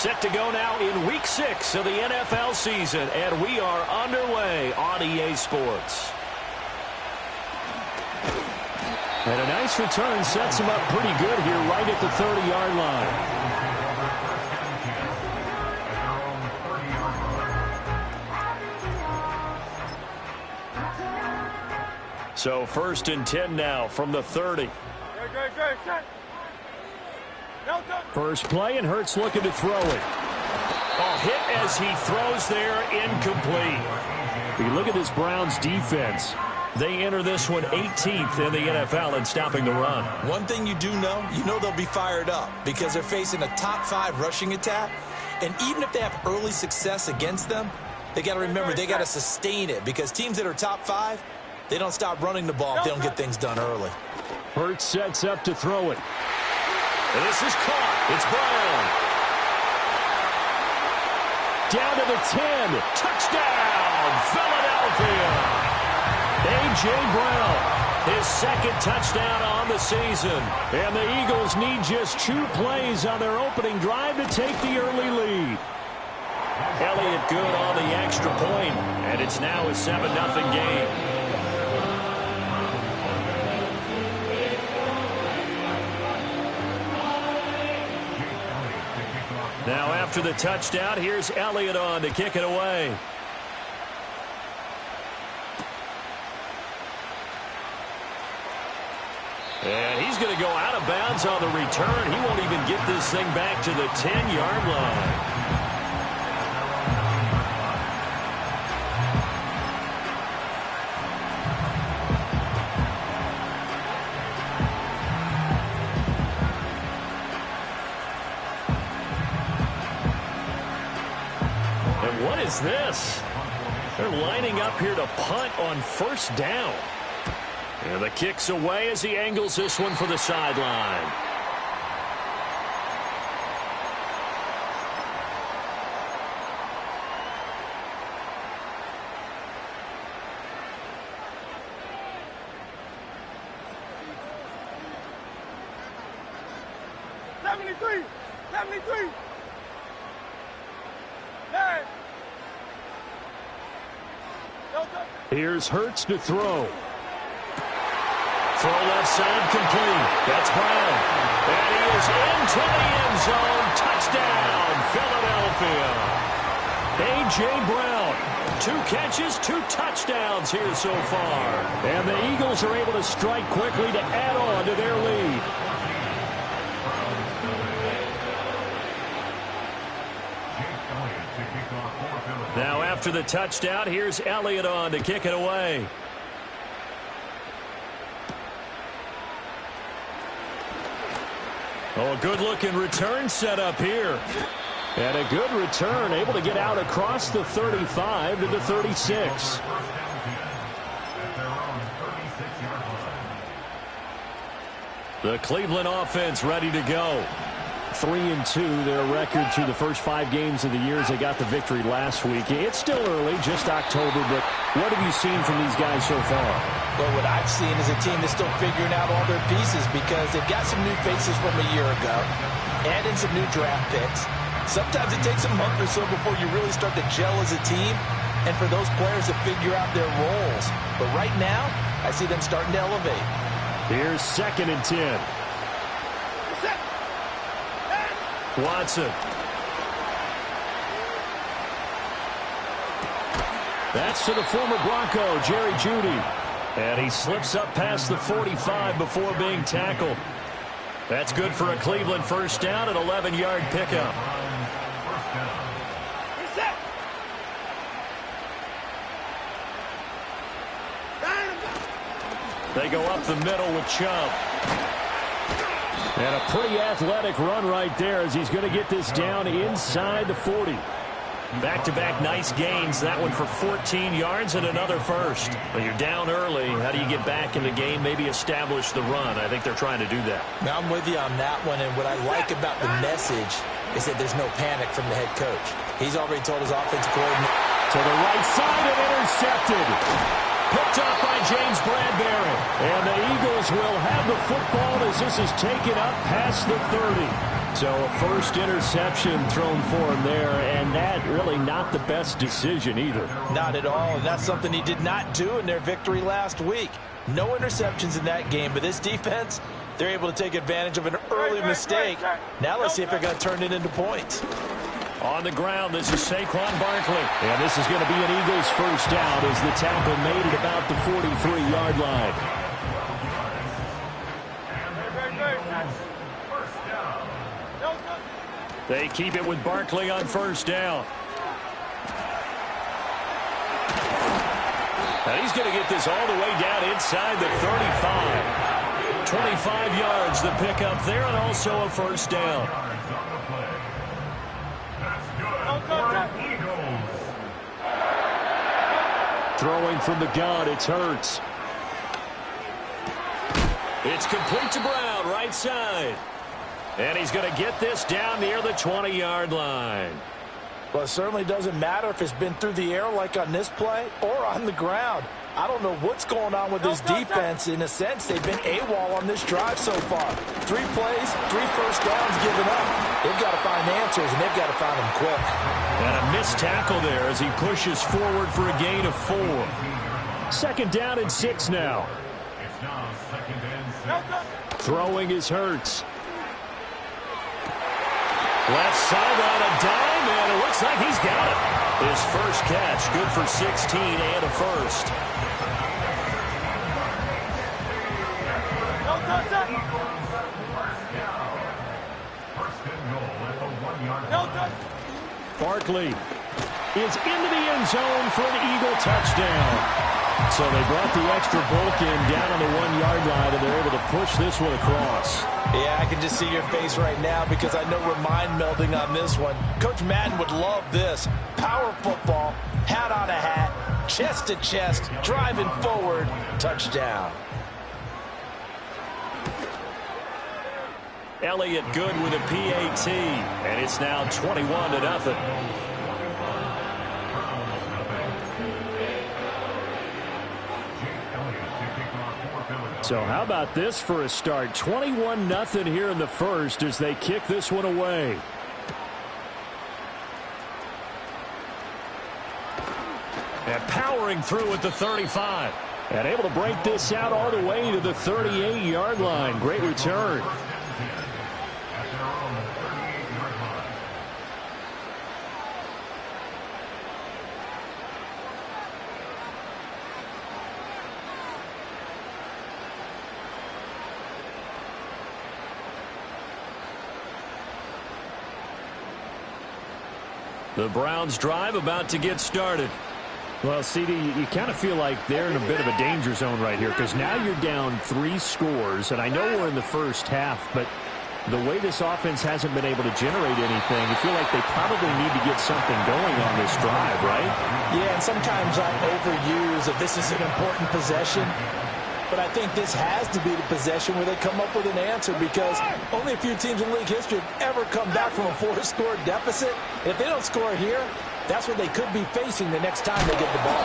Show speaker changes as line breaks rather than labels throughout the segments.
Set to go now in Week 6 of the NFL season, and we are underway on EA Sports. And a nice return sets him up pretty good here right at the 30-yard line. So 1st and 10 now from the 30. First play, and Hurts looking to throw it. Hit as he throws there, incomplete. You look at this Browns defense. They enter this one 18th in the NFL in stopping the run.
One thing you do know, they'll be fired up because they're facing a top 5 rushing attack. And even if they have early success against them, they got to remember they got to sustain it because teams that are top 5, they don't stop running the ball if they don't get things done early.
Hurts sets up to throw it. And this is caught. It's Brown. Down to the 10. Touchdown, Philadelphia. A.J. Brown, his 2nd touchdown on the season. And the Eagles need just 2 plays on their opening drive to take the early lead. Elliott good on the extra point, and it's now a 7-0 game. Now after the touchdown, here's Elliott on to kick it away. And he's going to go out of bounds on the return. He won't even get this thing back to the 10-yard line. And what is this? They're lining up here to punt on 1st down. And the kick's away as he angles this one for the sideline. Here's Hurts to throw. Throw left side complete. That's Brown. And he is into the end zone. Touchdown, Philadelphia. A.J. Brown. 2 catches, 2 touchdowns here so far. And the Eagles are able to strike quickly to add on to their lead. Now after the touchdown, here's Elliott on to kick it away. Oh, a good-looking return set up here. And a good return, able to get out across the 35 to the 36. The Cleveland offense ready to go. 3-2, their record through the first 5 games of the year as they got the victory last week. It's still early, just October, but what have you seen from these guys so far?
Well, what I've seen is a team that's still figuring out all their pieces because they've got some new faces from a year ago and in some new draft picks. Sometimes it takes a month or so before you really start to gel as a team and for those players to figure out their roles. But right now, I see them starting to elevate.
Here's 2nd and 10. Watson. That's to the former Bronco, Jerry Jeudy. And he slips up past the 45 before being tackled. That's good for a Cleveland 1st down, an 11-yard pickup. They go up the middle with Chubb. And a pretty athletic run right there as he's going to get this down inside the 40. Back-to-back nice gains. That one for 14 yards and another first. When you're down early, how do you get back in the game, maybe establish the run? I think they're trying to do that.
Now, I'm with you on that one, and what I like about the message is that there's no panic from the head coach. He's already told his offensive coordinator.
To the right side and intercepted. Picked up by James Bradbury. And the Eagles will have the football as this is taken up past the 30. So a first interception thrown for him there, and that really not the best decision either.
Not at all, and that's something he did not do in their victory last week. No interceptions in that game, but this defense, they're able to take advantage of an early mistake. Now let's see if they're going to turn it into points.
On the ground, this is Saquon Barkley. And this is going to be an Eagles first down as the tackle made it about the 43-yard line. They keep it with Barkley on first down. And he's going to get this all the way down inside the 35. 25 yards the pickup there, and also a first down. Throwing from the gun, it's Hurts. It's complete to Brown, right side. And he's going to get this down near the 20-yard line.
Well, it certainly doesn't matter if it's been through the air like on this play or on the ground. I don't know what's going on with this defense. In a sense, they've been AWOL on this drive so far. 3 plays, 3 first downs given up. They've got to find answers, and they've got to find them quick.
And a missed tackle there as he pushes forward for a gain of 4. Second down and 6 now. Throwing is Hurts. Left sideline, a dime, and it looks like he's got it. His first catch, good for 16 and a first. Barkley is into the end zone for an Eagle touchdown. So they brought the extra bulk in down on the 1-yard line, and they're able to push this one across.
Yeah, I can just see your face right now because I know we're mind melding on this one. Coach Madden would love this. Power football, hat on a hat, chest to chest, driving forward, touchdown.
Elliott good with a PAT, and it's now 21-0. So how about this for a start? 21-0 here in the first as they kick this one away. And powering through at the 35. And able to break this out all the way to the 38-yard line. Great return. The Browns drive about to get started. Well, CD, you kind of feel like they're in a bit of a danger zone right here because now you're down 3 scores, and I know we're in the first half, but the way this offense hasn't been able to generate anything, you feel like they probably need to get something going on this drive, right?
Yeah, and sometimes I overuse that this is an important possession. But I think this has to be the possession where they come up with an answer because only a few teams in league history have ever come back from a 4-score deficit. If they don't score here, that's what they could be facing the next time they get the ball.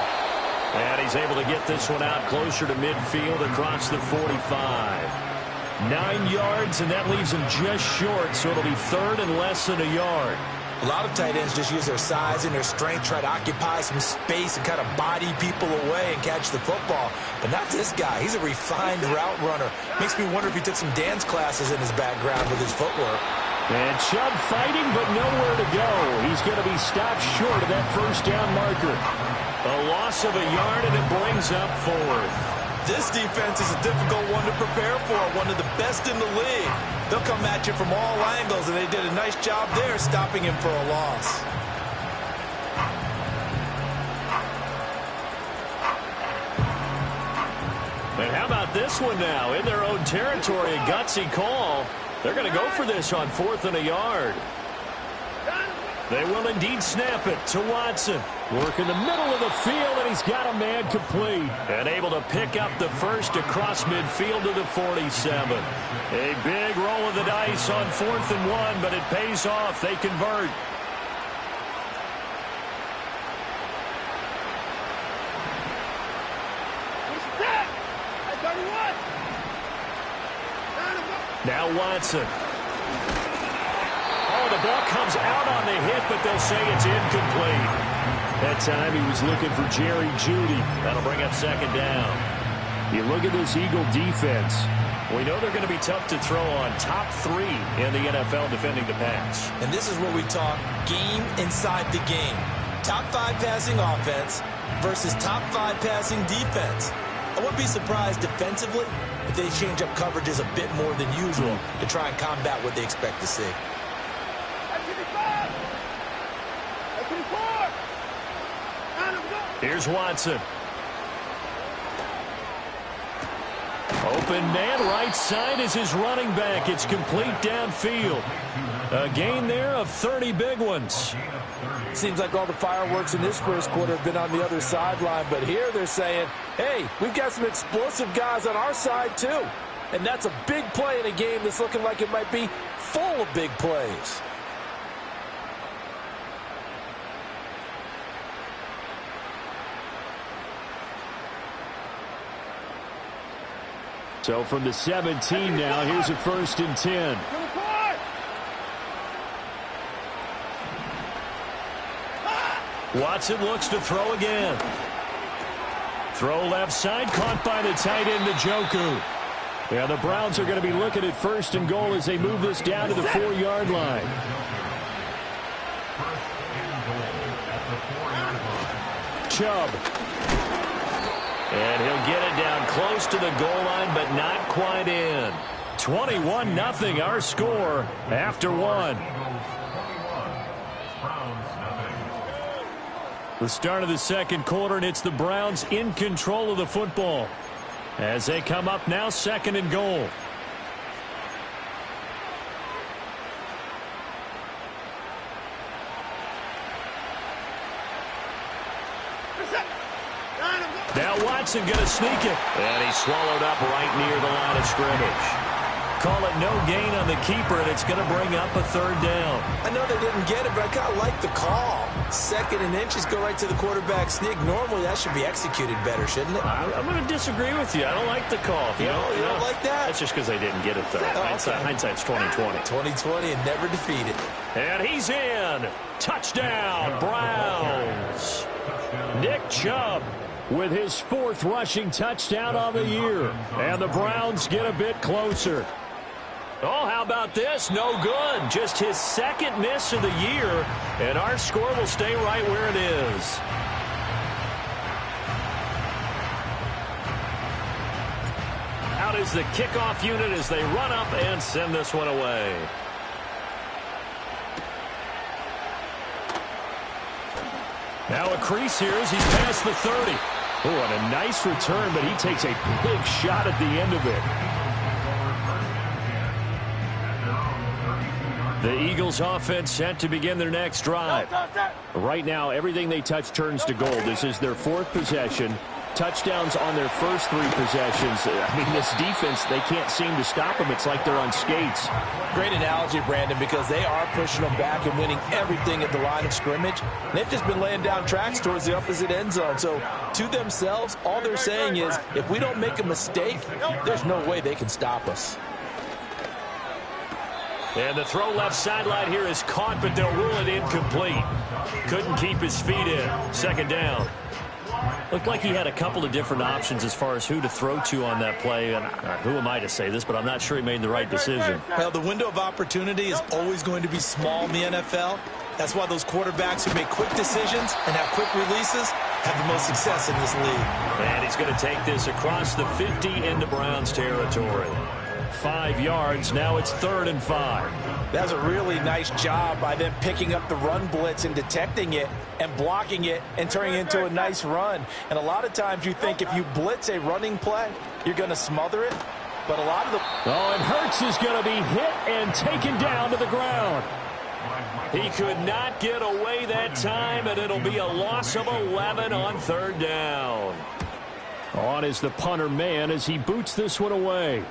And he's able to get this one out closer to midfield across the 45. 9 yards, and that leaves him just short, so it'll be third and less than a yard.
A lot of tight ends just use their size and their strength, try to occupy some space and kind of body people away and catch the football. But not this guy. He's a refined route runner. Makes me wonder if he took some dance classes in his background with his footwork.
And Chubb fighting, but nowhere to go. He's going to be stopped short of that first down marker. A loss of a yard, and it brings up 4th.
This defense is a difficult one to prepare for, one of the best in the league. They'll come at you from all angles, and they did a nice job there stopping him for a loss.
And how about this one now? In their own territory, a gutsy call. They're going to go for this on 4th and a yard. They will indeed snap it to Watson. Work in the middle of the field, and he's got a man complete. And able to pick up the first across midfield to the 47. A big roll of the dice on 4th and 1, but it pays off. They convert. Now Watson. ball comes out on the hit, but they'll say it's incomplete. That time he was looking for Jerry Jeudy. That'll bring up second down. You look at this Eagle defense. We know they're going to be tough to throw on. Top 3 in the NFL defending the pass.
And this is where we talk game inside the game. Top 5 passing offense versus top 5 passing defense. I wouldn't be surprised defensively if they change up coverages a bit more than usual to try and combat what they expect to see.
Here's Watson. Open man, right side is his running back. It's complete downfield. A gain there of 30 big ones.
Seems like all the fireworks in this first quarter have been on the other sideline, but here they're saying, hey, we've got some explosive guys on our side too. And that's a big play in a game that's looking like it might be full of big plays.
So from the 17 now, here's a 1st and 10. Watson looks to throw again. Throw left side, caught by the tight end, Njoku. Yeah, the Browns are going to be looking at 1st and goal as they move this down to the 4-yard line. Chubb. And he'll get it down close to the goal line, but not quite in. 21-0 our score after 1. The start of the second quarter, and it's the Browns in control of the football as they come up now 2nd and goal. Now Watson going to sneak it. And he's swallowed up right near the line of scrimmage. Call it no gain on the keeper, and it's going to bring up a 3rd down.
I know they didn't get it, but I kind of like the call. 2nd and inches, go right to the quarterback sneak. Normally, that should be executed better, shouldn't it?
I'm going to disagree with you. I don't like the call.
You don't like that?
That's just because they didn't get it, though. Hindsight's 20/20.
20/20 and never defeated.
And he's in. Touchdown, Browns. Nick Chubb with his 4th rushing touchdown on the year. And the Browns get a bit closer. Oh, how about this? No good. Just his 2nd miss of the year, and our score will stay right where it is. Out is the kickoff unit as they run up and send this one away. Now a crease here as he's past the 30. Oh, and a nice return, but he takes a big shot at the end of it. The Eagles offense set to begin their next drive. Right now, everything they touch turns to gold. This is their 4th possession. Touchdowns on their first 3 possessions. I mean, this defense, they can't seem to stop them. It's like they're on skates.
Great analogy, Brandon, because they are pushing them back and winning everything at the line of scrimmage. They've just been laying down tracks towards the opposite end zone. So, to themselves, all they're saying is, if we don't make a mistake, there's no way they can stop us.
And the throw left sideline here is caught, but they'll rule it incomplete. Couldn't keep his feet in. 2nd down. Looked like he had a couple of different options as far as who to throw to on that play. And who am I to say this, but I'm not sure he made the right decision.
Well, the window of opportunity is always going to be small in the NFL. That's why those quarterbacks who make quick decisions and have quick releases have the most success in this league.
And he's going to take this across the 50 into Browns territory. 5 yards. Now it's 3rd and 5.
That's a really nice job by them picking up the run blitz and detecting it and blocking it and turning it into a nice run. And a lot of times you think if you blitz a running play, you're going to smother it. But a lot of the...
Oh, and Hurts is going to be hit and taken down to the ground. He could not get away that time, and it'll be a loss of 11 on 3rd down. On is the punter man as he boots this one away.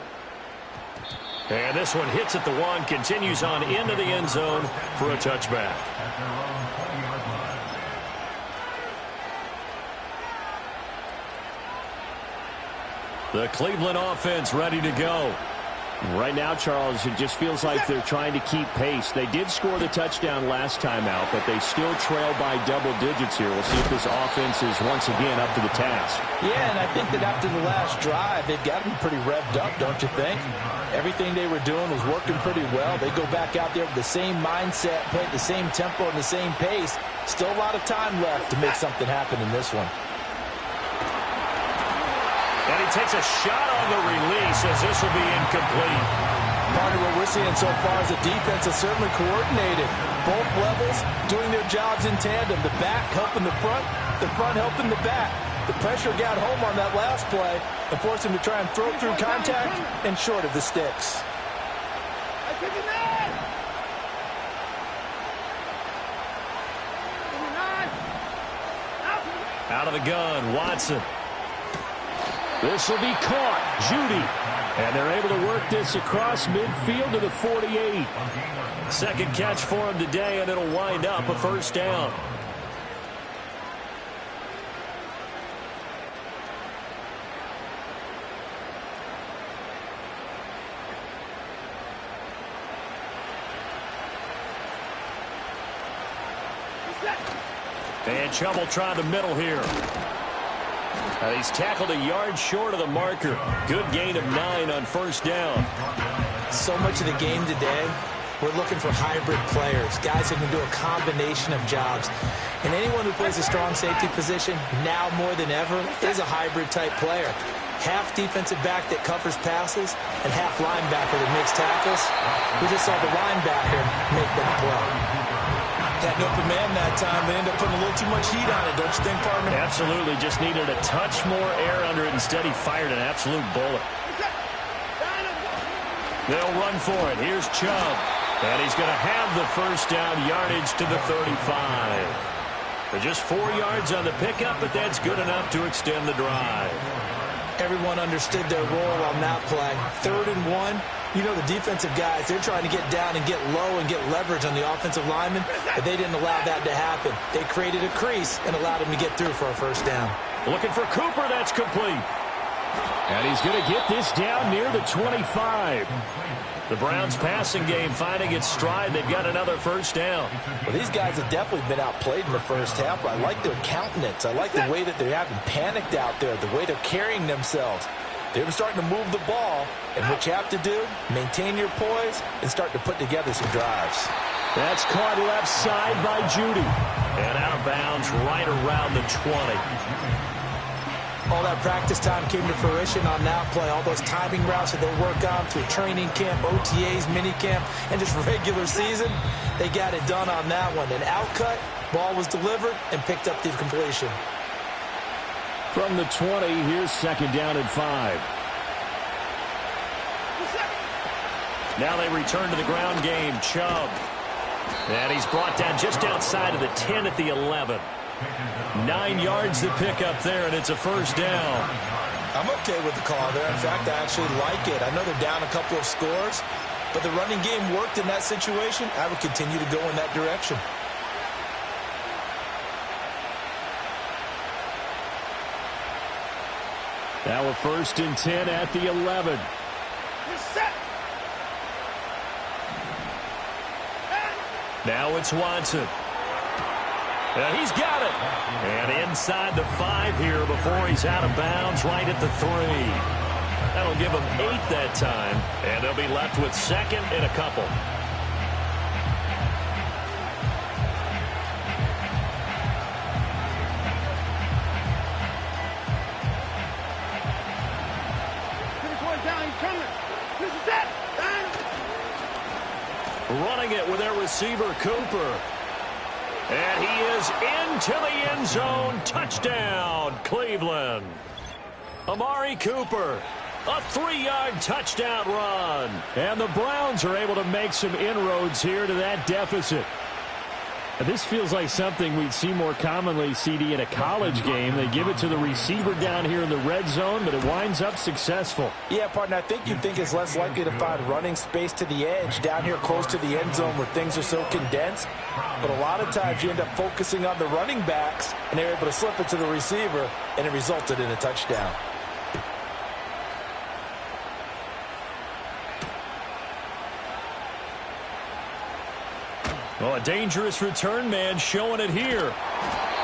And this one hits at the 1, continues on into the end zone for a touchback. The Cleveland offense ready to go. Right now, Charles, it just feels like they're trying to keep pace. They did score the touchdown last time out, but they still trail by double digits here. We'll see if this offense is once again up to the task.
Yeah, and I think that after the last drive, they've got to be pretty revved up, don't you think? Everything they were doing was working pretty well. They go back out there with the same mindset, play at the same tempo and the same pace. Still a lot of time left to make something happen in this one.
And he takes a shot on the release as this will be incomplete.
Part of what we're seeing so far is the defense is certainly coordinated. Both levels doing their jobs in tandem. The back helping the front helping the back. The pressure got home on that last play and forced him to try and throw through contact and short of the sticks.
Out of the gun, Watson. This will be caught. Judy. And they're able to work this across midfield to the 48. Second catch for him today, and it'll wind up a first down. And Chubb will try the middle here. He's tackled a yard short of the marker. Good gain of 9 on first down.
So much of the game today, we're looking for hybrid players, guys who can do a combination of jobs. And anyone who plays a strong safety position, now more than ever, is a hybrid-type player. Half defensive back that covers passes and half linebacker that makes tackles. We just saw the linebacker make that play. Had an open man that time. They end up putting a little too much heat on it, don't you think, partner?
Absolutely. Just needed a touch more air under it. Instead, he fired an absolute bullet. They'll run for it. Here's Chubb. And he's going to have the first down yardage to the 35. They're just 4 yards on the pickup, but that's good enough to extend the drive.
Everyone understood their role on that play. 3rd and 1. You know, the defensive guys, they're trying to get down and get low and get leverage on the offensive linemen, but they didn't allow that to happen. They created a crease and allowed him to get through for a first down.
Looking for Cooper. That's complete. And he's going to get this down near the 25. The Browns passing game finding its stride. They've got another first down.
Well, these guys have definitely been outplayed in the first half. I like their countenance. I like the way that they haven't panicked out there, the way they're carrying themselves. They're starting to move the ball, and what you have to do, maintain your poise and start to put together some drives.
That's caught left side by Judy. And out of bounds right around the 20.
All that practice time came to fruition on that play. All those timing routes that they work on through training camp, OTAs, minicamp, and just regular season, they got it done on that one. An out-cut, ball was delivered, and picked up the completion.
From the 20, here's second down and 5. Now they return to the ground game. Chubb. And he's brought down just outside of the 10 at the 11. 9 yards to pick up there, and it's a first down.
I'm okay with the call there. In fact, I actually like it. I know they're down a couple of scores, but the running game worked in that situation. I would continue to go in that direction.
Now a first and 10 at the 11. Now it's Watson. And he's got it. And inside the 5 here before he's out of bounds right at the 3. That'll give him 8 that time. And they'll be left with second and a couple. Running it with their receiver, Cooper. And he is into the end zone. Touchdown, Cleveland. Amari Cooper, a 3-yard touchdown run. And the Browns are able to make some inroads here to that deficit. This feels like something we'd see more commonly, CD, in a college game. They give it to the receiver down here in the red zone, but it winds up successful.
Yeah, partner, I think you'd think it's less likely to find running space to the edge down here close to the end zone where things are so condensed. But a lot of times you end up focusing on the running backs, and they're able to slip it to the receiver, and it resulted in a touchdown.
Well, a dangerous return man showing it here.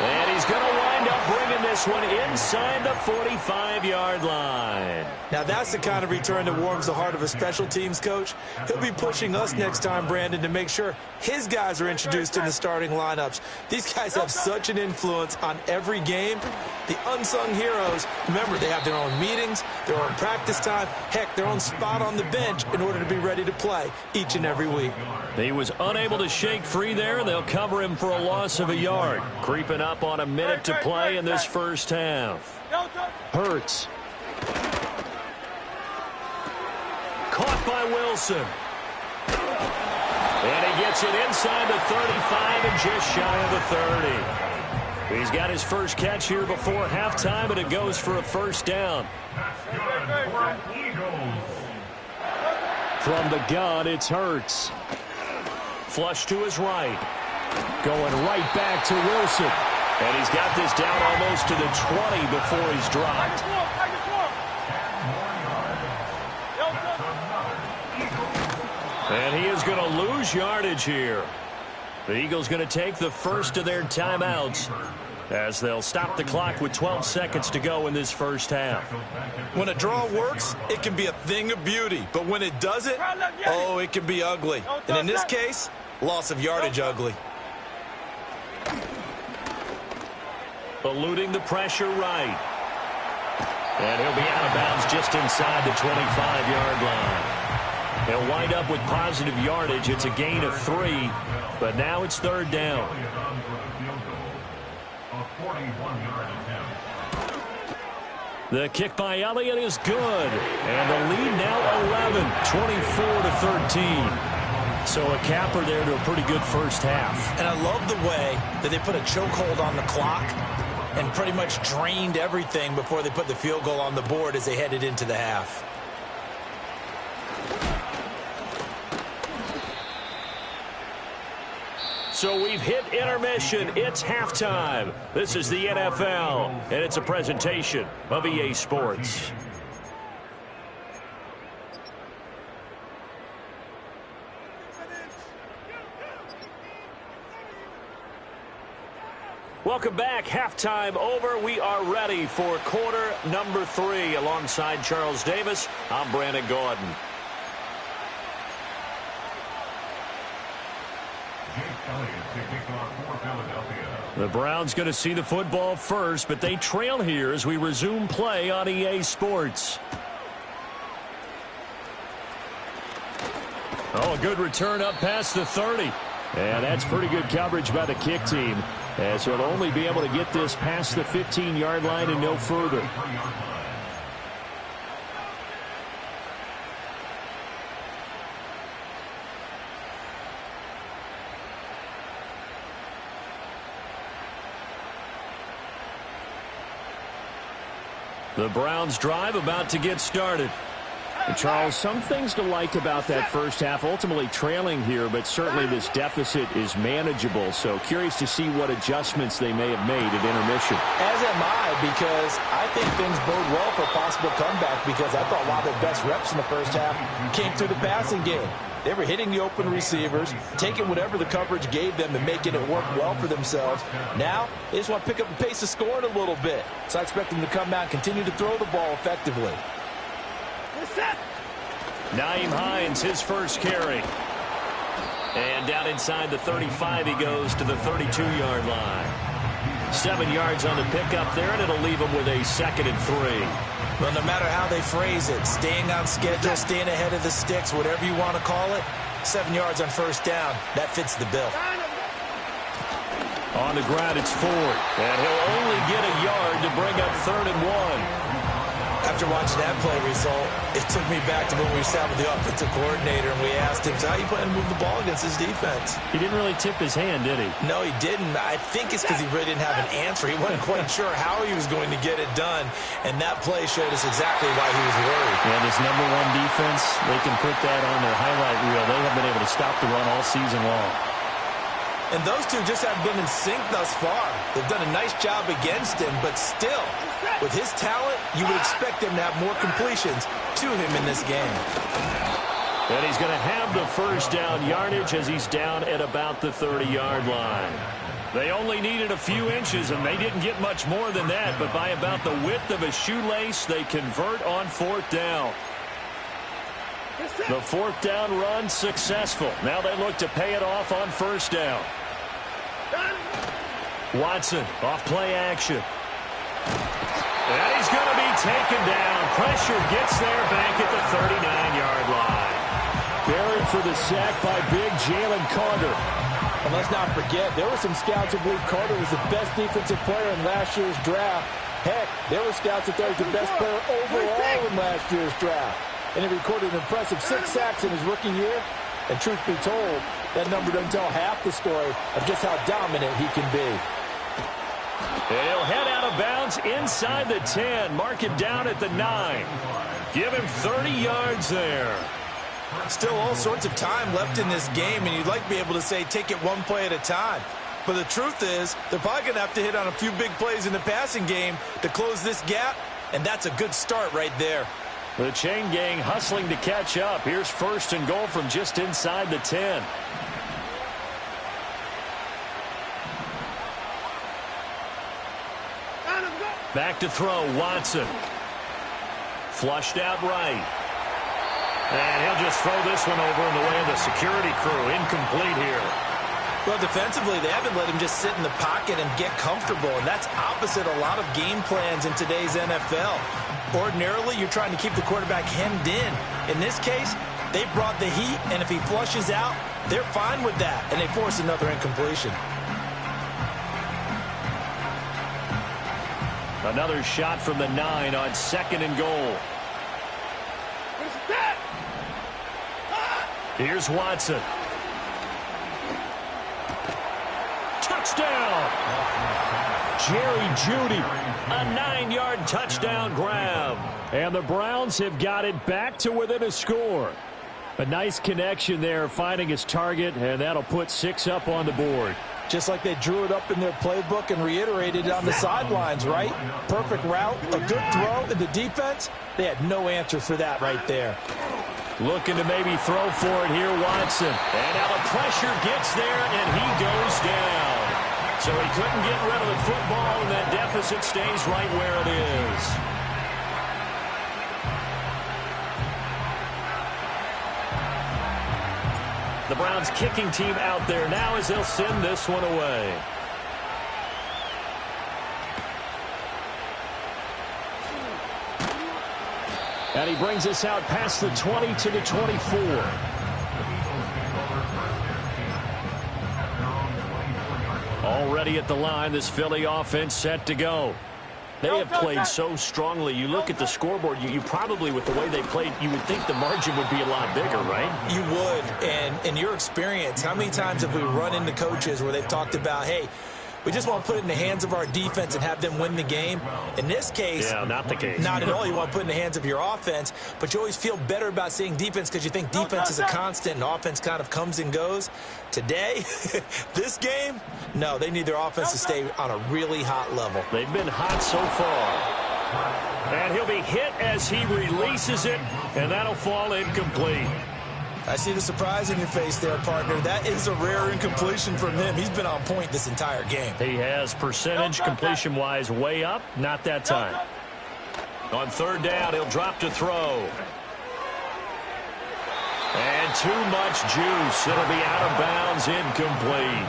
And he's going to wind up bringing this one inside the 45-yard line.
Now, that's the kind of return that warms the heart of a special teams coach. He'll be pushing us next time, Brandon, to make sure his guys are introduced in the starting lineups. These guys have such an influence on every game. The unsung heroes, remember, they have their own meetings, their own practice time, heck, their own spot on the bench in order to be ready to play each and every week.
He was unable to shake free there. They'll cover him for a loss of a yard. Creeping up on a minute to play in this first half. Hurts. Caught by Wilson. And he gets it inside the 35 and just shy of the 30. He's got his first catch here before halftime, and it goes for a first down. From the gun, it's Hurts. Flush to his right. Going right back to Wilson. And he's got this down almost to the 20 before he's dropped. And he is going to lose yardage here. The Eagles going to take the first of their timeouts as they'll stop the clock with 12 seconds to go in this first half.
When a draw works, it can be a thing of beauty. But when it doesn't, oh, it can be ugly. And in this case, loss of yardage ugly.
Eluding the pressure right. And he'll be out of bounds just inside the 25-yard line. They'll wind up with positive yardage. It's a gain of 3, but now it's third down. The kick by Elliott is good. And the lead now 11, 24-13. So a capper there to a pretty good first half.
And I love the way that they put a chokehold on the clock and pretty much drained everything before they put the field goal on the board as they headed into the half.
So we've hit intermission. It's halftime. This is the NFL, and it's a presentation of EA Sports. Welcome back. Halftime over. We are ready for quarter number 3. Alongside Charles Davis, I'm Brandon Gordon. The Browns going to see the football first, but they trail here as we resume play on EA Sports. Oh, a good return up past the 30. And that's pretty good coverage by the kick team, as he'll only be able to get this past the 15-yard line and no further. The Browns drive about to get started. And Charles, some things to like about that first half. Ultimately trailing here, but certainly this deficit is manageable. So curious to see what adjustments they may have made at intermission.
As am I, because I think things bode well for a possible comeback, because I thought a lot of their best reps in the first half came through the passing game. They were hitting the open receivers, taking whatever the coverage gave them and making it work well for themselves. Now, they just want to pick up the pace of scoring a little bit. So I expect them to come out and continue to throw the ball effectively.
Nyheim Hines, his first carry. And down inside the 35, he goes to the 32-yard line. 7 yards on the pickup there, and it'll leave him with a 2nd and 3.
Well, no matter how they phrase it, staying on schedule, staying ahead of the sticks, whatever you want to call it, 7 yards on first down, that fits the bill.
On the ground, it's Ford. And he'll only get a yard to bring up 3rd and 1.
After watching that play result, it took me back to when we sat with the offensive coordinator and we asked him, so how you plan to move the ball against his defense?
He didn't really tip his hand, did he?
No, he didn't. I think it's because he really didn't have an answer. He wasn't quite sure how he was going to get it done, and that play showed us exactly why he was worried.
And his number 1 defense, they can put that on their highlight reel. They have been able to stop the run all season long.
And those two just haven't been in sync thus far. They've done a nice job against him, but still, with his talent, you would expect them to have more completions to him in this game.
And he's going to have the first down yardage as he's down at about the 30-yard line. They only needed a few inches, and they didn't get much more than that. But by about the width of a shoelace, they convert on 4th down. The 4th down run successful. Now they look to pay it off on 1st down. Watson off play action. And he's going to be taken down. Pressure gets there back at the 39-yard line. Buried for the sack by big Jalen Carter.
And let's not forget, there were some scouts who believe Carter was the best defensive player in last year's draft. Heck, there were scouts that thought he was the best player overall in last year's draft. And he recorded an impressive 6 sacks in his rookie year. And truth be told, that number doesn't tell half the story of just how dominant he can be.
And he'll head out of bounds inside the 10. Mark it down at the 9. Give him 30 yards there.
Still all sorts of time left in this game, and you'd like to be able to say take it one play at a time. But the truth is, they're probably going to have to hit on a few big plays in the passing game to close this gap, and that's a good start right there.
The chain gang hustling to catch up. Here's 1st and goal from just inside the 10. Back to throw, Watson. Flushed out right. And he'll just throw this one over in the way of the security crew. Incomplete here.
Well, defensively, they haven't let him just sit in the pocket and get comfortable, and that's opposite a lot of game plans in today's NFL. Ordinarily, you're trying to keep the quarterback hemmed in. In this case, they brought the heat, and if he flushes out, they're fine with that, and they force another incompletion.
Another shot from the 9 on 2nd and goal. Here's Watson. Touchdown! Jerry Jeudy, a 9-yard touchdown grab. And the Browns have got it back to within a score. A nice connection there, finding his target, and that'll put 6 up on the board.
Just like they drew it up in their playbook and reiterated it on the sidelines, right? Perfect route, a good throw, and the defense, they had no answer for that right there.
Looking to maybe throw for it here, Watson. And now the pressure gets there, and he goes down. So he couldn't get rid of the football, and that deficit stays right where it is. The Browns kicking team out there now as they'll send this one away. And he brings us out past the 20 to the 24. Already at the line, this Philly offense set to go. They have played so strongly. You look at the scoreboard, you probably, with the way they played, you would think the margin would be a lot bigger, right?
You would. And in your experience, how many times have we run into coaches where they've talked about, hey, we just want to put it in the hands of our defense and have them win the game. In this case,
yeah, not the case.
Not at all. You want to put it in the hands of your offense, but you always feel better about seeing defense because you think defense is a constant and offense kind of comes and goes. Today, this game, no, they need their offense to stay on a really hot level.
They've been hot so far. And he'll be hit as he releases it, and that'll fall incomplete.
I see the surprise in your face there, partner. That is a rare incompletion from him. He's been on point this entire game.
He has percentage completion-wise way up. Not that time. On 3rd down, he'll drop to throw. And too much juice. It'll be out of bounds, incomplete.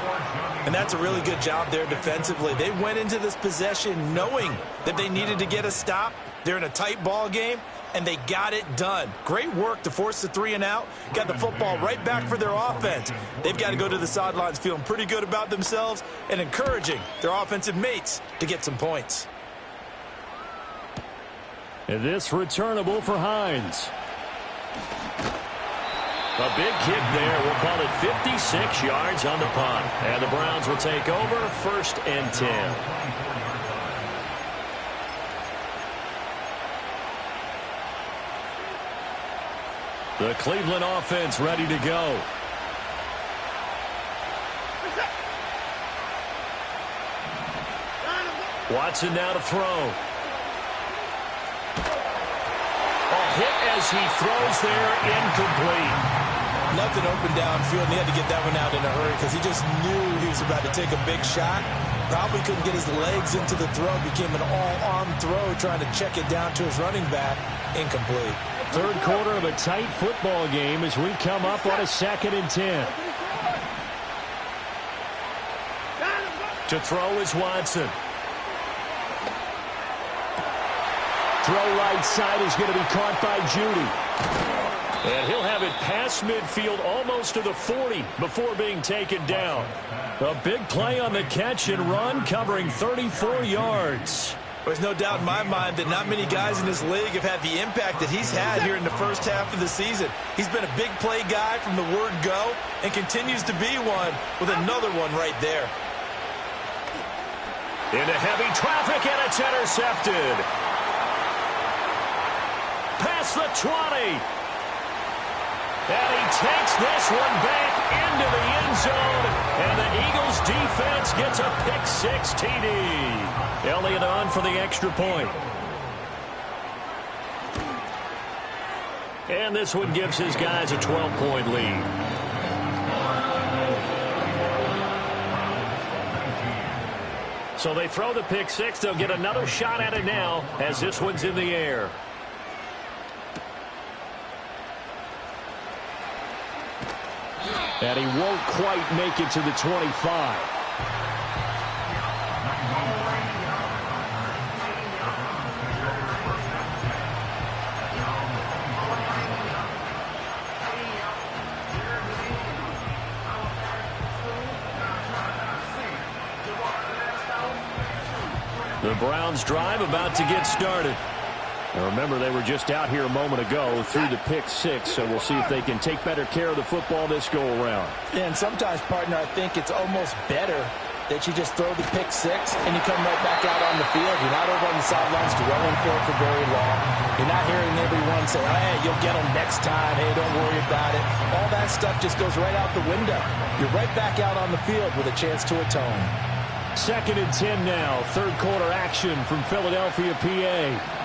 And that's a really good job there defensively. They went into this possession knowing that they needed to get a stop. They're in a tight ball game, and they got it done. Great work to force the 3 and out. Got the football right back for their offense. They've got to go to the sidelines feeling pretty good about themselves and encouraging their offensive mates to get some points.
And this returnable for Hines. A big kick there. We'll call it 56 yards on the punt. And the Browns will take over 1st and 10. The Cleveland offense ready to go. Watson now to throw. A hit as as he throws there, incomplete.
Nothing open downfield, and he had to get that one out in a hurry because he just knew he was about to take a big shot. Probably couldn't get his legs into the throw. Became an all-arm throw trying to check it down to his running back. Incomplete.
Third quarter of a tight football game as we come up on a 2nd and 10. To throw is Watson. Throw right side is going to be caught by Judy. And he'll have it past midfield almost to the 40 before being taken down. A big play on the catch and run covering 34 yards.
There's no doubt in my mind that not many guys in this league have had the impact that he's had here in the first half of the season. He's been a big play guy from the word go and continues to be one with another one right there.
Into heavy traffic, and it's intercepted. Past the 20. And he takes this one back into the end zone. And the Eagles defense gets a pick-6 TD. Elliott on for the extra point. And this one gives his guys a 12-point lead. So they throw the pick-6. They'll get another shot at it now as this one's in the air. And he won't quite make it to the 25. The Browns drive about to get started. Now remember, they were just out here a moment ago through the pick-6, so we'll see if they can take better care of the football this go-around.
Yeah, and sometimes, partner, I think it's almost better that you just throw the pick-6 and you come right back out on the field. You're not over on the sidelines dwelling for it for very long. You're not hearing everyone say, hey, you'll get them next time. Hey, don't worry about it. All that stuff just goes right out the window. You're right back out on the field with a chance to atone.
2nd and 10 now. Third quarter action from Philadelphia, PA.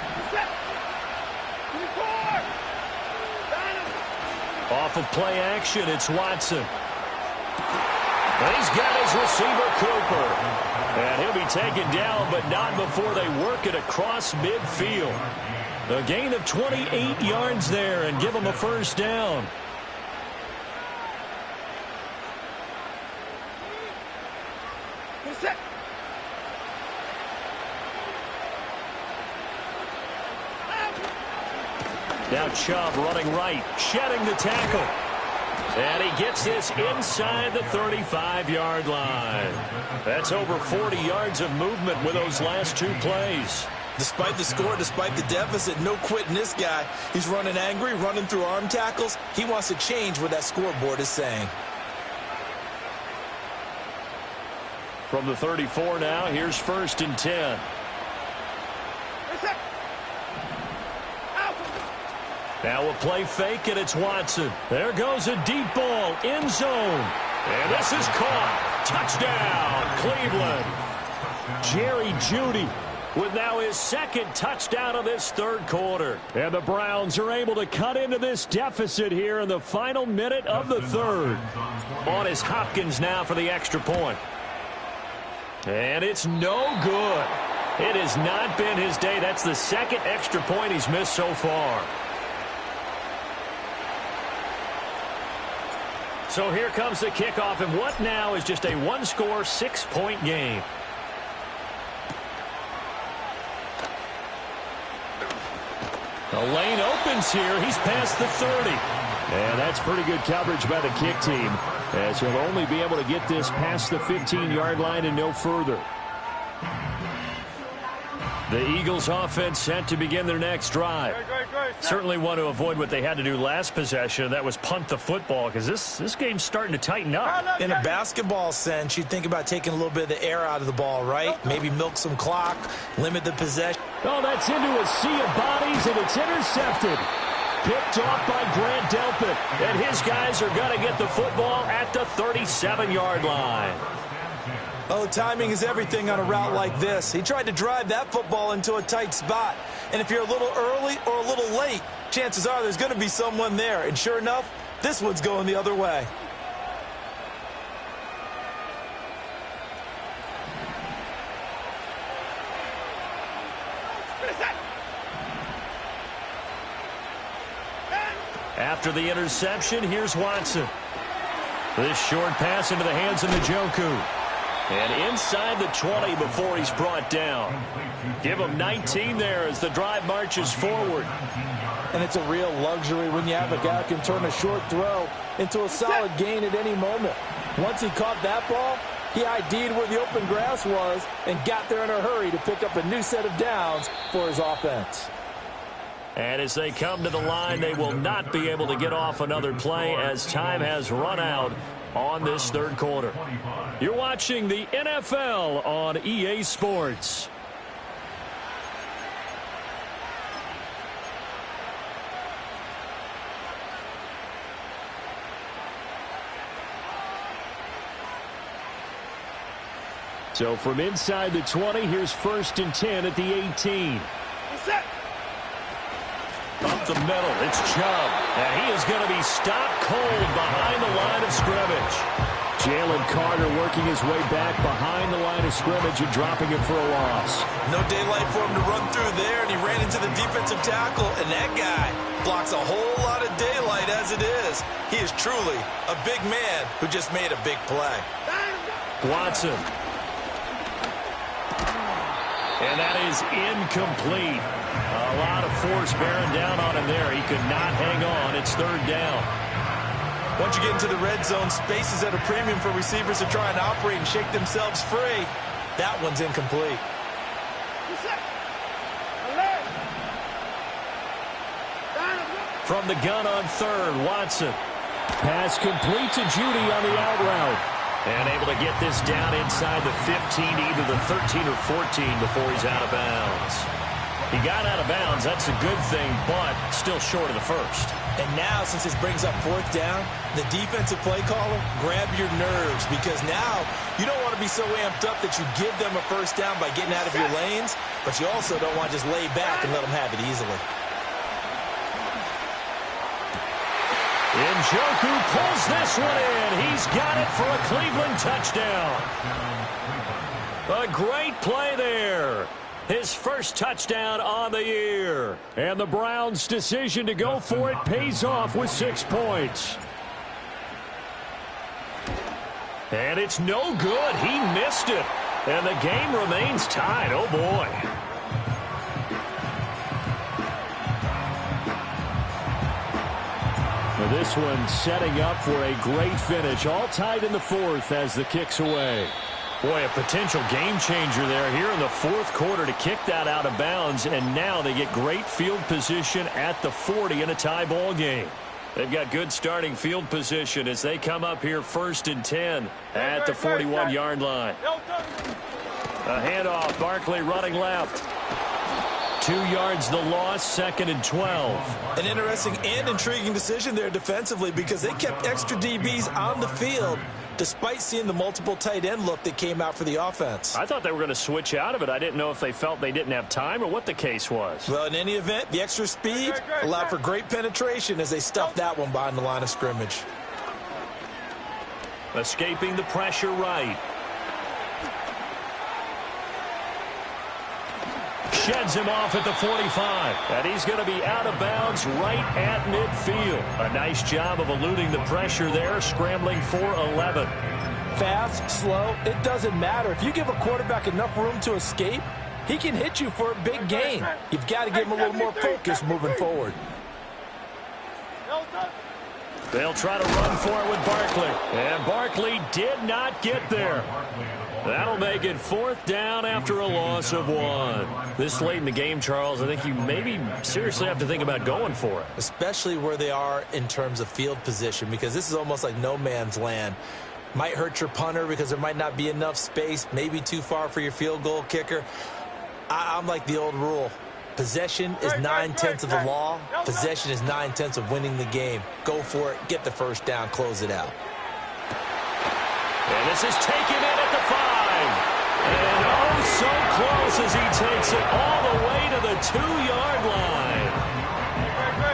Off of play action, it's Watson. And he's got his receiver, Cooper. And he'll be taken down, but not before they work it across midfield. A gain of 28 yards there and give him a first down. Now Chubb running right, shedding the tackle. And he gets this inside the 35-yard line. That's over 40 yards of movement with those last two plays.
Despite the score, despite the deficit, no quitting this guy. He's running angry, running through arm tackles. He wants to change what that scoreboard is saying.
From the 34 now, here's 1st and 10. Now a play fake, and it's Watson. There goes a deep ball, end zone. And this is caught. Touchdown, Cleveland. Jerry Jeudy with now his 2nd touchdown of this third quarter. And the Browns are able to cut into this deficit here in the final minute of the third. On is Hopkins now for the extra point. And it's no good. It has not been his day. That's the 2nd extra point he's missed so far. So here comes the kickoff, and what now is just a one-score, 6-point game. The lane opens here. He's past the 30. And that's pretty good coverage by the kick team, as he'll only be able to get this past the 15-yard line and no further. The Eagles offense set to begin their next drive. Certainly want to avoid what they had to do last possession. That was punt the football, because this game's starting to tighten up.
In a basketball sense, you think about taking a little bit of the air out of the ball, right? Maybe milk some clock, limit the possession.
Oh, that's into a sea of bodies, and it's intercepted. Picked off by Grant Delpit. And his guys are going to get the football at the 37-yard line.
Oh, timing is everything on a route like this. He tried to drive that football into a tight spot. And if you're a little early or a little late, chances are there's going to be someone there. And sure enough, this one's going the other way.
After the interception, here's Watson. This short pass into the hands of Njoku. And inside the 20 before he's brought down. Give him 19 there as the drive marches forward.
And it's a real luxury when you have a guy who can turn a short throw into a solid gain at any moment. Once he caught that ball, he ID'd where the open grass was and got there in a hurry to pick up a new set of downs for his offense.
And as they come to the line, they will not be able to get off another play as time has run out on this third quarter. You're watching the NFL on EA Sports. So from inside the 20, here's 1st and 10 at the 18. Up the middle, it's Chubb. And he is going to be stopped cold behind the line of scrimmage. Jalen Carter working his way back behind the line of scrimmage and dropping him for a loss.
No daylight for him to run through there, and he ran into the defensive tackle, and that guy blocks a whole lot of daylight as it is. He is truly a big man who just made a big play.
Watson. And that is incomplete. A lot of force bearing down on him there. He could not hang on. It's 3rd down.
Once you get into the red zone, space is at a premium for receivers to try and operate and shake themselves free. That one's incomplete.
From the gun on 3rd, Watson. Pass complete to Judy on the out route. And able to get this down inside the 15, either the 13 or 14 before he's out of bounds. He got out of bounds. That's a good thing, but still short of the first.
And now, since this brings up 4th down, the defensive play caller, grab your nerves, because now you don't want to be so amped up that you give them a 1st down by getting out of your lanes, but you also don't want to just lay back and let them have it easily.
Njoku pulls this one in. He's got it for a Cleveland touchdown. A great play there. His first touchdown on the year. And the Browns' decision to go for it pays off with 6 points. And it's no good. He missed it. And the game remains tied. Oh, boy. Now this one setting up for a great finish. All tied in the 4th as the kick's away. Boy, a potential game changer there here in the 4th quarter to kick that out of bounds. And now they get great field position at the 40 in a tie ball game. They've got good starting field position as they come up here 1st and 10 at the 41-yard line. A handoff, Barkley running left. 2 yards the loss, 2nd and 12.
An interesting and intriguing decision there defensively because they kept extra DBs on the field despite seeing the multiple tight end look that came out for the offense.
I thought they were going to switch out of it. I didn't know if they felt they didn't have time or what the case was.
Well, in any event, the extra speed allowed for great penetration as they stuffed that one behind the line of scrimmage.
Escaping the pressure right. Sheds him off at the 45. And he's going to be out of bounds right at midfield. A nice job of eluding the pressure there, scrambling for 11.
Fast, slow, it doesn't matter. If you give a quarterback enough room to escape, he can hit you for a big gain. You've got to give him a little more focus moving forward.
They'll try to run for it with Barkley. And Barkley did not get there. That'll make it 4th down after a loss of 1. This late in the game, Charles, I think you maybe seriously have to think about going for it.
Especially where they are in terms of field position, because this is almost like no man's land. Might hurt your punter because there might not be enough space, maybe too far for your field goal kicker. I'm like the old rule. Possession is 9/10 of the law. Possession is 9/10 of winning the game. Go for it, get the 1st down, close it out.
And this is taken in at the 5. And oh, so close. falls as he takes it all the way to the 2-yard line.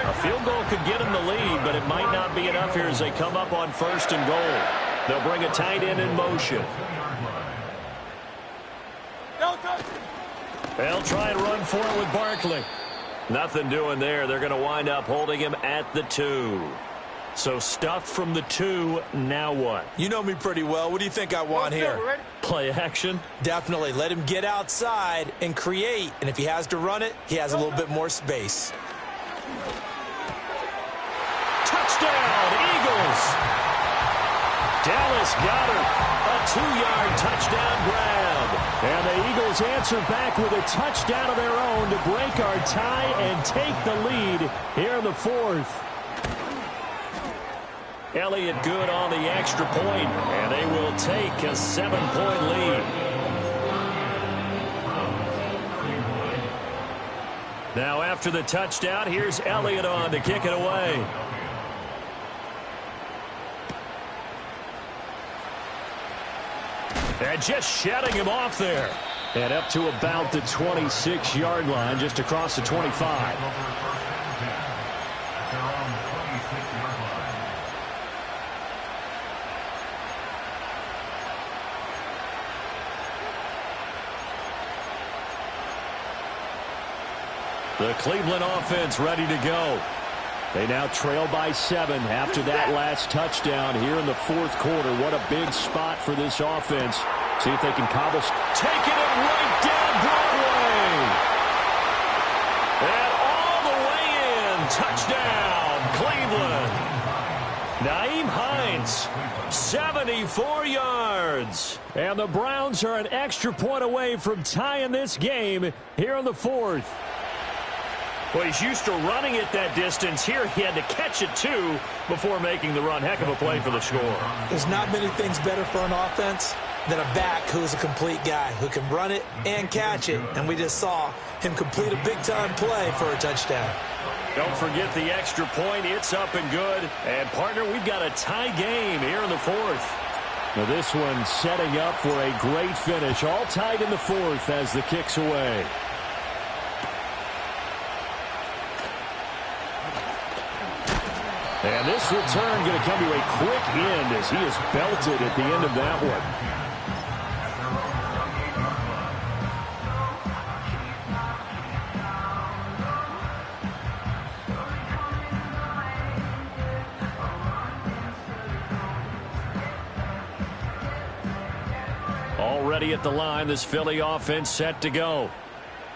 A field goal could get him the lead, but it might not be enough here as they come up on 1st and goal. They'll bring a tight end in motion. They'll try and run for it with Barkley. Nothing doing there. They're going to wind up holding him at the 2. So stuffed from the 2, now what?
You know me pretty well. What do you think I want here?
Play action?
Definitely. Let him get outside and create. And if he has to run it, he has a little bit more space.
Touchdown, Eagles! Dallas Goedert, a 2-yard touchdown grab. And the Eagles answer back with a touchdown of their own to break our tie and take the lead here in the 4th. Elliott good on the extra point, and they will take a 7-point lead. Now after the touchdown, here's Elliott on to kick it away. And just shutting him off there. And up to about the 26-yard line, just across the 25. The Cleveland offense ready to go. They now trail by 7 after that last touchdown here in the 4th quarter. What a big spot for this offense. See if they can cobble. Taking it right down Broadway. And all the way in. Touchdown, Cleveland. Nyheim Hines, 74 yards. And the Browns are an extra point away from tying this game here in the 4th. Well, he's used to running it that distance. Here he had to catch it, too, before making the run. Heck of a play for the score.
There's not many things better for an offense than a back who's a complete guy, who can run it and catch it. And we just saw him complete a big-time play for a touchdown.
Don't forget the extra point. It's up and good. And, partner, we've got a tie game here in the 4th. Now this one setting up for a great finish. All tied in the 4th as the kick's away. And this return going to come to a quick end as he is belted at the end of that one. Already at the line, this Philly offense set to go.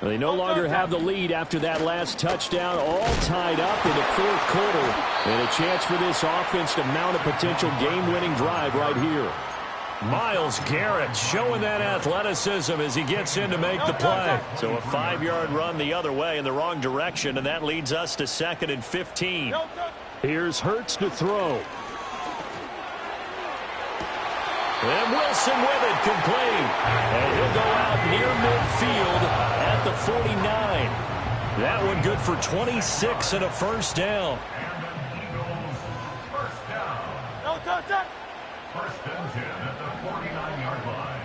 They no longer have the lead after that last touchdown, all tied up in the 4th quarter. And a chance for this offense to mount a potential game-winning drive right here. Myles Garrett showing that athleticism as he gets in to make the play. So a 5-yard run the other way in the wrong direction, and that leads us to 2nd and 15. Here's Hurts to throw. And Wilson with it, complete. And he'll go out near midfield at the 49. That one good for 26 and a first down.
First and 10 at the 49-yard line.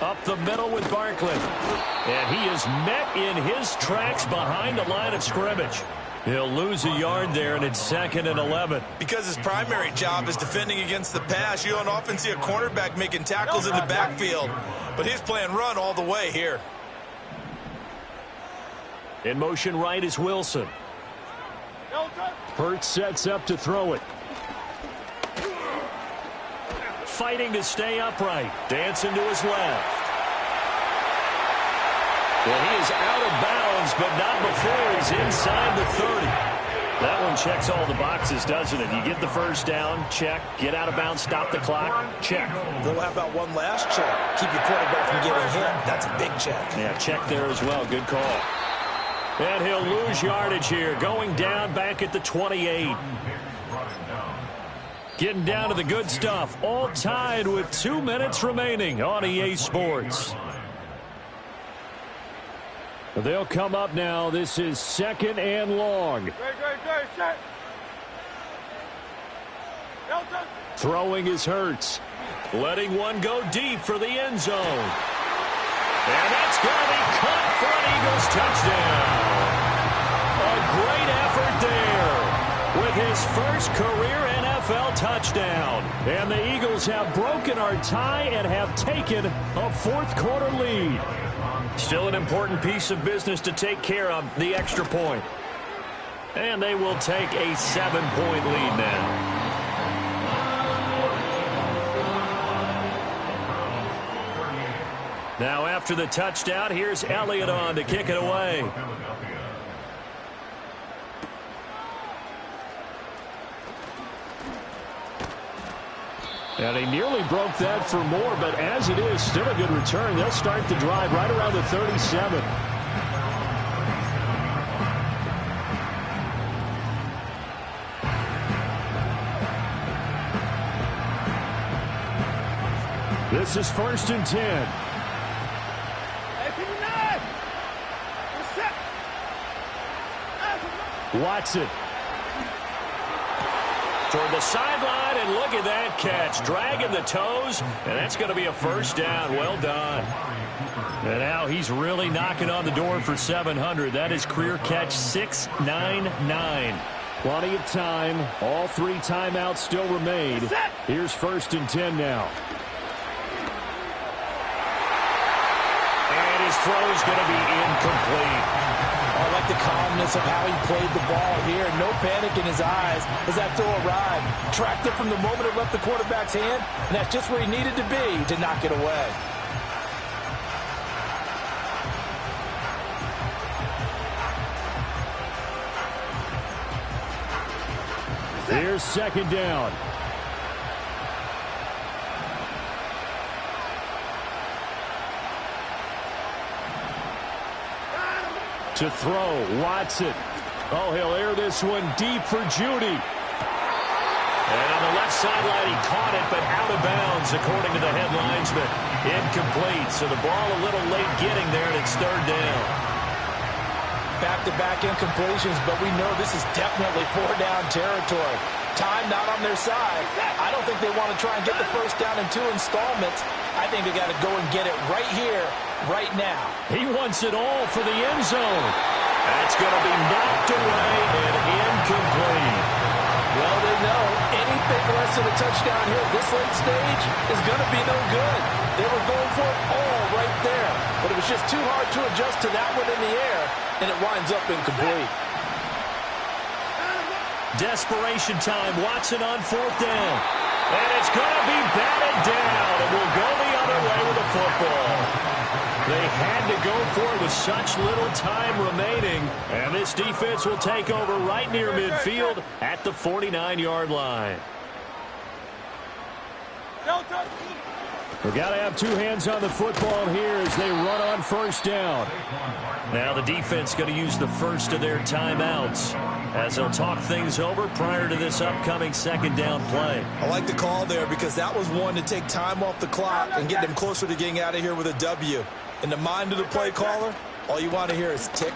Up the middle with Barkley. And he is met in his tracks behind the line of scrimmage. He'll lose a yard there, and it's 2nd and 11.
Because his primary job is defending against the pass, you don't often see a cornerback making tackles in the backfield. But he's playing run all the way here.
In motion right is Wilson. Hurts sets up to throw it. Fighting to stay upright. Dancing to his left. Well, he is out of bounds, but not before he's inside the 30. That one checks all the boxes, doesn't it? You get the first down, check. Get out of bounds, stop the clock, check.
Well, how about one last check? Keep your quarterback from getting hit. That's a big check.
Yeah, check there as well. Good call. And he'll lose yardage here, going down back at the 28. Getting down to the good stuff, all tied with 2 minutes remaining on EA Sports. They'll come up now. This is 2nd and long. Throwing is Hurts. Letting one go deep for the end zone. And that's going to be caught for an Eagles touchdown. A great effort there with his first career NFL touchdown. And the Eagles have broken our tie and have taken a fourth-quarter lead. Still an important piece of business to take care of, the extra point. And they will take a 7-point lead now. Now after the touchdown, here's Elliott on to kick it away. And he nearly broke that for more, but as it is, still a good return. They'll start the drive right around the 37. This is 1st and 10. Watson. Toward the sideline, and look at that catch. Dragging the toes, and that's going to be a first down. Well done. And now he's really knocking on the door for 700. That is career catch 699. Plenty of time. All 3 timeouts still remain. Here's 1st and 10 now. And his throw is going to be incomplete.
I like the calmness of how he played the ball here. No panic in his eyes as that throw arrived. Tracked it from the moment it left the quarterback's hand, and that's just where he needed to be to knock it away.
Here's 2nd down. To throw, Watson. Oh, he'll air this one deep for Judy. And on the left sideline, he caught it, but out of bounds, according to the head linesman. Incomplete, so the ball a little late getting there, and it's 3rd down.
Back-to-back incompletions, but we know this is definitely 4-down territory. Time not on their side. I don't think they want to try and get the first down in 2 installments. I think they got to go and get it right here, right now.
He wants it all for the end zone. That's going to be knocked away and incomplete.
Well, they know anything less than a touchdown here at this late stage is going to be no good. They were going for it all right there, but it was just too hard to adjust to that one in the air, and it winds up incomplete.
Desperation time. Watson on 4th down. And it's going to be batted down, and we'll go the other way with the football. They had to go for it with such little time remaining, and this defense will take over right near midfield at the 49-yard line. We've got to have 2 hands on the football here as they run on 1st down. Now the defense going to use the first of their timeouts as they'll talk things over prior to this upcoming 2nd down play.
I like the call there because that was one to take time off the clock and get them closer to getting out of here with a W. In the mind of the play caller, all you want to hear is tick,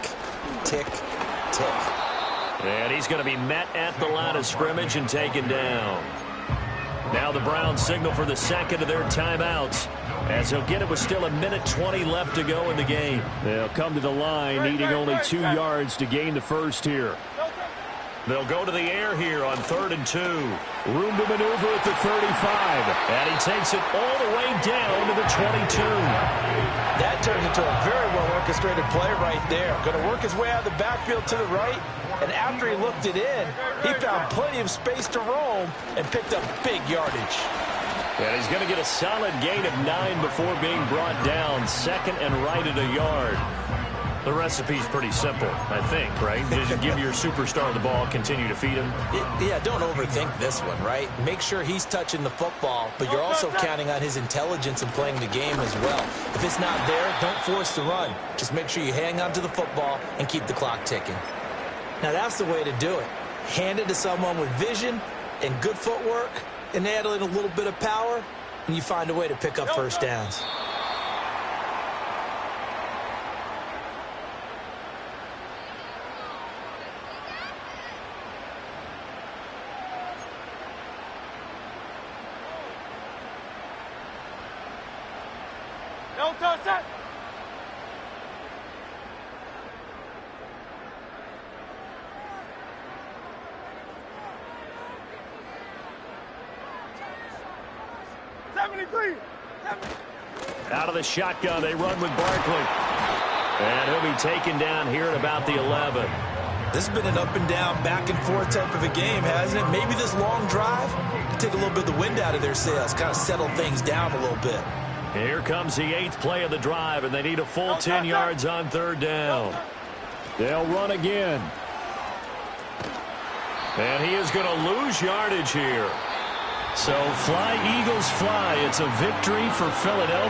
tick, tick.
And he's going to be met at the line of scrimmage and taken down. Now the Browns signal for the 2nd of their timeouts as he'll get it with still 1:20 left to go in the game. They'll come to the line needing only 2 yards to gain the first here. They'll go to the air here on 3rd and 2. Room to maneuver at the 35. And he takes it all the way down to the 22.
That turns into a very well-orchestrated play right there. Going to work his way out of the backfield to the right. And after he looked it in, he found plenty of space to roam and picked up big yardage.
And he's going to get a solid gain of 9 before being brought down. 2nd and right at a yard. The recipe's pretty simple, I think, right? Just give your superstar the ball, continue to feed him.
Yeah, don't overthink this one, right? Make sure he's touching the football, but you're also counting on his intelligence in playing the game as well. If it's not there, don't force the run. Just make sure you hang on to the football and keep the clock ticking. Now, that's the way to do it. Hand it to someone with vision and good footwork, and add in a little bit of power, and you find a way to pick up first downs.
Out of the shotgun, they run with Barkley. And he'll be taken down here at about the 11.
This has been an up and down, back and forth type of a game, hasn't it? Maybe this long drive can take a little bit of the wind out of their sails, kind of settle things down a little bit.
Here comes the 8th play of the drive, and they need a full 10 yards on 3rd down. They'll run again. And he is going to lose yardage here. So fly, Eagles, fly. It's a victory for Philadelphia.